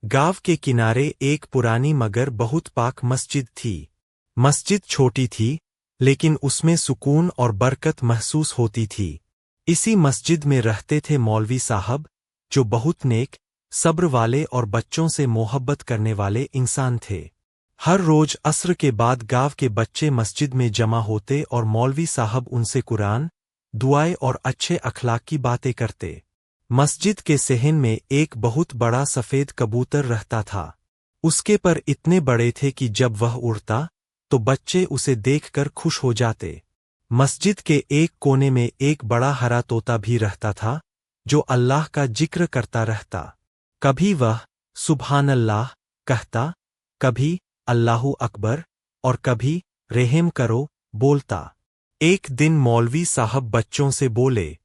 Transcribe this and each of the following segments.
गांव के किनारे एक पुरानी मगर बहुत पाक मस्जिद थी। मस्जिद छोटी थी, लेकिन उसमें सुकून और बरकत महसूस होती थी। इसी मस्जिद में रहते थे मौलवी साहब, जो बहुत नेक, सब्र वाले और बच्चों से मोहब्बत करने वाले इंसान थे। हर रोज असर के बाद गांव के बच्चे मस्जिद में जमा होते और मौलवी साहब उनसे कुरान, दुआएं और अच्छे अखलाक की बातें करते। मस्जिद के सहन में एक बहुत बड़ा सफेद कबूतर रहता था। उसके पर इतने बड़े थे कि जब वह उड़ता तो बच्चे उसे देखकर खुश हो जाते। मस्जिद के एक कोने में एक बड़ा हरा तोता भी रहता था, जो अल्लाह का जिक्र करता रहता। कभी वह सुभान अल्लाह कहता, कभी अल्लाहु अकबर और कभी रहम करो बोलता। एक दिन मौलवी साहब बच्चों से बोले,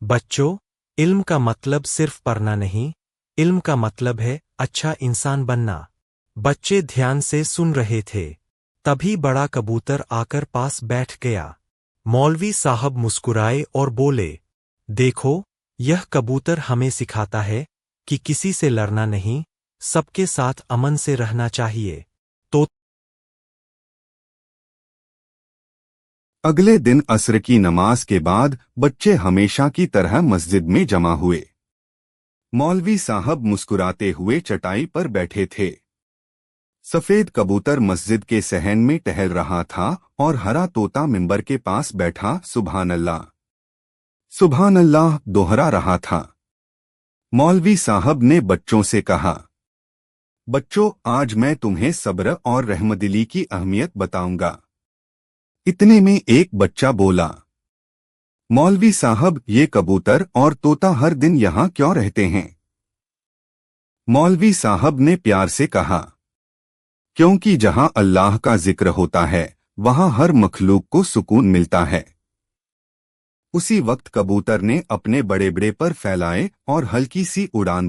बच्चों, इल्म का मतलब सिर्फ पढ़ना नहीं, इल्म का मतलब है अच्छा इंसान बनना। बच्चे ध्यान से सुन रहे थे। तभी बड़ा कबूतर आकर पास बैठ गया। मौलवी साहब मुस्कुराए और बोले, देखो, यह कबूतर हमें सिखाता है कि किसी से लड़ना नहीं, सबके साथ अमन से रहना चाहिए। तो अगले दिन असर की नमाज के बाद बच्चे हमेशा की तरह मस्जिद में जमा हुए। मौलवी साहब मुस्कुराते हुए चटाई पर बैठे थे। सफेद कबूतर मस्जिद के सहन में टहल रहा था और हरा तोता मिंबर के पास बैठा सुभान अल्लाह दोहरा रहा था। मौलवी साहब ने बच्चों से कहा, बच्चों, आज मैं तुम्हें सब्र और रहमदिली की अहमियत बताऊंगा। इतने में एक बच्चा बोला, मौलवी साहब, ये कबूतर और तोता हर दिन यहाँ क्यों रहते हैं? मौलवी साहब ने प्यार से कहा, क्योंकि जहां अल्लाह का जिक्र होता है वहां हर मखलूक को सुकून मिलता है। उसी वक्त कबूतर ने अपने बड़े बड़े पर फैलाए और हल्की सी उड़ान